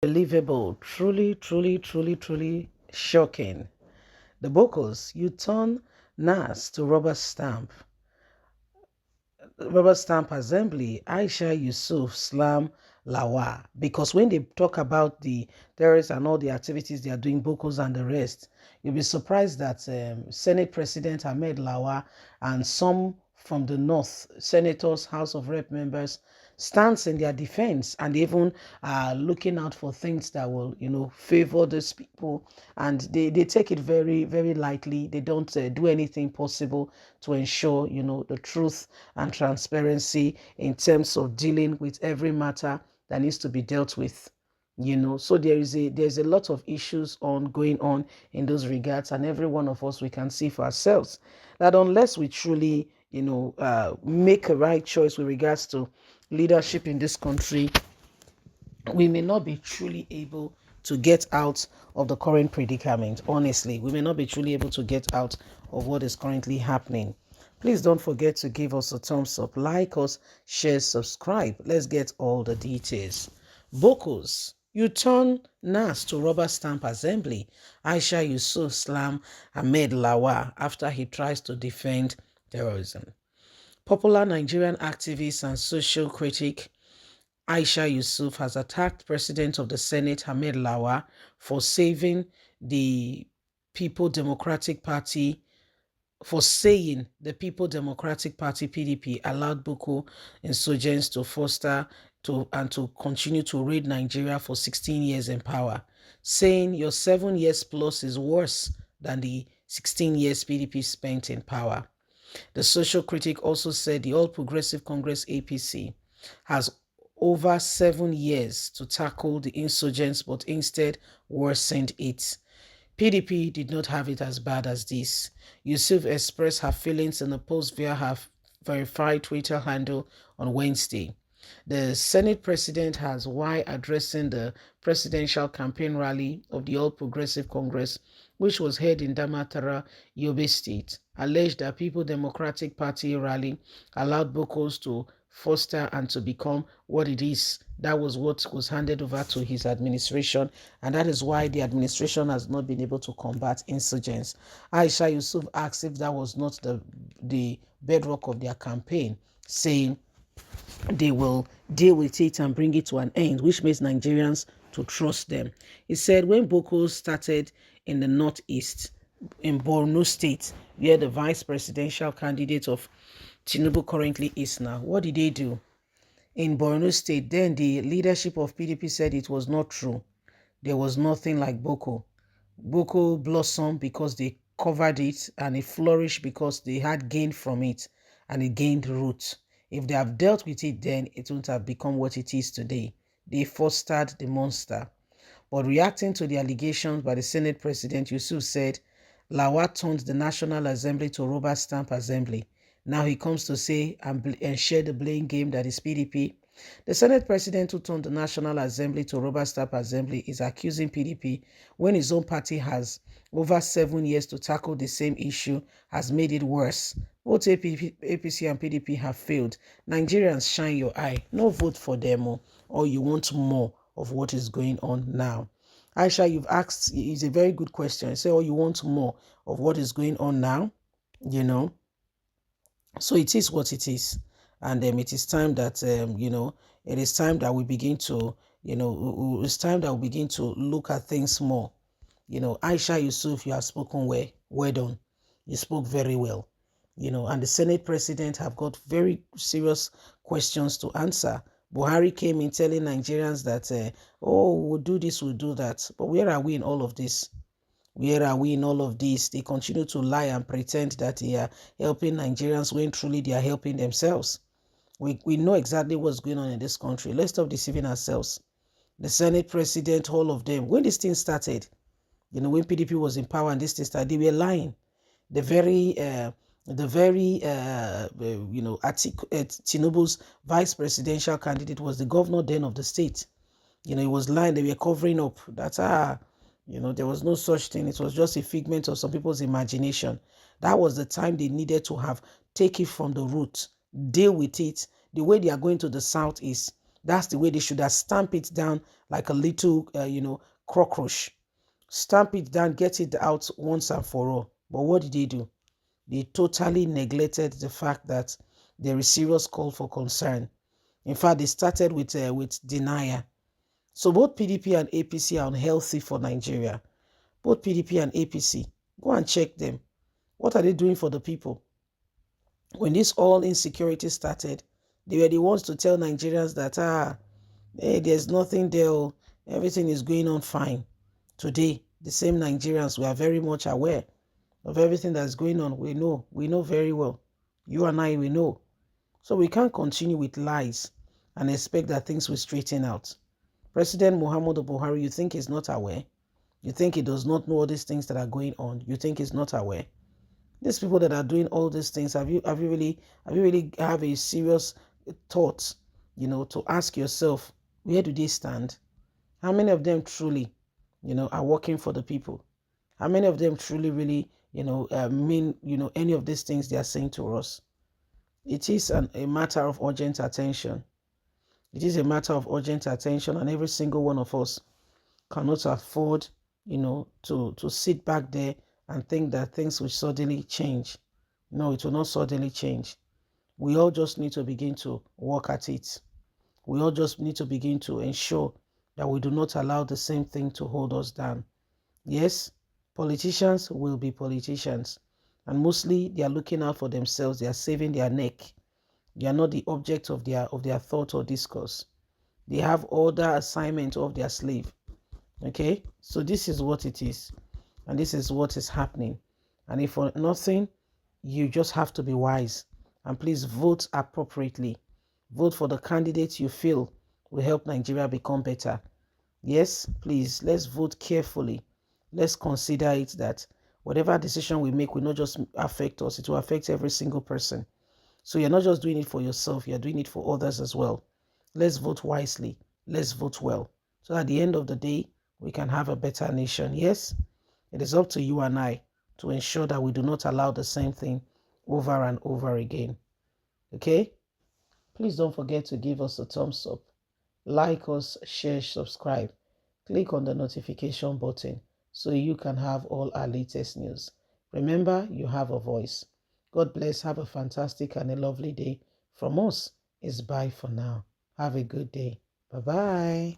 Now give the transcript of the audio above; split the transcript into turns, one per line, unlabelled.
Unbelievable, truly, truly, truly, truly shocking. The Bokos, you turn NASS to rubber stamp assembly, Aisha Yusuf Slam Lawa. Because when they talk about the terrorists and all the activities they are doing, Bokos and the rest, you'll be surprised that Senate President Ahmed Lawa and some from the North, senators, House of Rep members, stands in their defense and even looking out for things that will, favor these people. And they take it very, very lightly. They don't do anything possible to ensure, the truth and transparency in terms of dealing with every matter that needs to be dealt with. So there's a lot of issues going on in those regards, and every one of us, we can see for ourselves that unless we truly make a right choice with regards to leadership in this country, we may not be truly able to get out of the current predicament. Honestly, we may not be truly able to get out of what is currently happening. Please don't forget to give us a thumbs up, like us, share, subscribe. Let's get all the details. Bokos, you turn NAS to rubber stamp assembly. Aisha Yusuf Slam Ahmed Lawa after he tries to defend terrorism. Popular Nigerian activist and social critic Aisha Yusuf has attacked President of the Senate Ahmed Lawa for saving the People Democratic Party, for saying the People Democratic Party PDP allowed Boko insurgents to foster and to continue to raid Nigeria for 16 years in power, saying your 7 years plus is worse than the 16 years PDP spent in power. The social critic also said the All Progressive Congress APC has over 7 years to tackle the insurgents, but instead worsened it. PDP did not have it as bad as this. Yusuf expressed her feelings in a post via her verified Twitter handle on Wednesday. The Senate president has, while addressing the presidential campaign rally of the All Progressive Congress, which was held in Damatara, Yobe State, alleged that People Democratic Party rally allowed Bokos to foster and to become what it is. That was what was handed over to his administration, and that is why the administration has not been able to combat insurgents. Aisha Yusuf asked if that was not the bedrock of their campaign, saying they will deal with it and bring it to an end, which makes Nigerians to trust them. He said when Boko started in the northeast, in Borno State, where the vice presidential candidate of Tinubu currently is now, what did they do? In Borno State, then the leadership of PDP said it was not true. There was nothing like Boko. Boko blossomed because they covered it, and it flourished because they had gained from it, and it gained roots. If they have dealt with it then, it wouldn't have become what it is today. They fostered the monster. But reacting to the allegations by the Senate President, Yusuf said, Lawa turned the National Assembly to rubber stamp assembly. Now he comes to say and share the blame game that is PDP. The Senate President who turned the National Assembly to rubber stamp assembly is accusing PDP when his own party has, over 7 years to tackle the same issue, has made it worse. Both APC and PDP have failed. Nigerians, shine your eye. No vote for them, or you want more of what is going on now. Aisha, you've asked, it's a very good question. Say, oh, you want more of what is going on now, So it is what it is. And it is time that, it is time that we begin to, it's time that we begin to look at things more. Aisha Yusuf, you have spoken well done. You spoke very well. And the Senate president have got very serious questions to answer. Buhari came in telling Nigerians that, we'll do this, we'll do that. But where are we in all of this? Where are we in all of this? They continue to lie and pretend that they are helping Nigerians when truly they are helping themselves. We know exactly what's going on in this country. Let's stop deceiving ourselves. The Senate president, all of them, when this thing started, when PDP was in power and this thing started, they were lying. Tinubu's vice presidential candidate was the governor then of the state. He was lying. They were covering up that, there was no such thing. It was just a figment of some people's imagination. That was the time they needed to have take it from the root, deal with it. The way they are going to the south is That's the way they should have stamped it down like a little, cockroach. Stamp it down, get it out once and for all. But what did they do? They totally neglected the fact that there is serious call for concern. In fact, they started with denial. So both PDP and APC are unhealthy for Nigeria. Both PDP and APC, go and check them. What are they doing for the people? When this all insecurity started, they were the ones to tell Nigerians that, hey, there's nothing there, everything is going on fine. Today, the same Nigerians, we are very much aware of everything that's going on. We know very well. You and I, we know. So we can't continue with lies and expect that things will straighten out. President Muhammadu Buhari, you think he's not aware? You think he does not know all these things that are going on? You think he's not aware? These people that are doing all these things, have you really have a serious thought, to ask yourself, where do they stand? How many of them truly, are working for the people? How many of them truly, really, mean, any of these things they are saying to us? It is a matter of urgent attention. It is a matter of urgent attention, and every single one of us cannot afford, to sit back there and think that things will suddenly change. No, it will not suddenly change. We all just need to begin to work at it. We all just need to begin to ensure that we do not allow the same thing to hold us down. Yes, politicians will be politicians, and mostly they are looking out for themselves. They are saving their neck. They are not the object of their thought or discourse. They have other assignment of their slave. Okay, so this is what it is, and this is what is happening. And if for nothing, you just have to be wise, and please vote appropriately. Vote for the candidates you feel will help Nigeria become better. Yes, please, let's vote carefully. Let's consider it that whatever decision we make will not just affect us, it will affect every single person. So you're not just doing it for yourself, you're doing it for others as well. Let's vote wisely. Let's vote well. So at the end of the day, we can have a better nation. Yes, it is up to you and I to ensure that we do not allow the same thing over and over again. Okay? Please don't forget to give us a thumbs up. Like us, share, subscribe. Click on the notification button so you can have all our latest news. Remember, you have a voice. God bless. Have a fantastic and a lovely day. From us, it's bye for now. Have a good day. Bye-bye.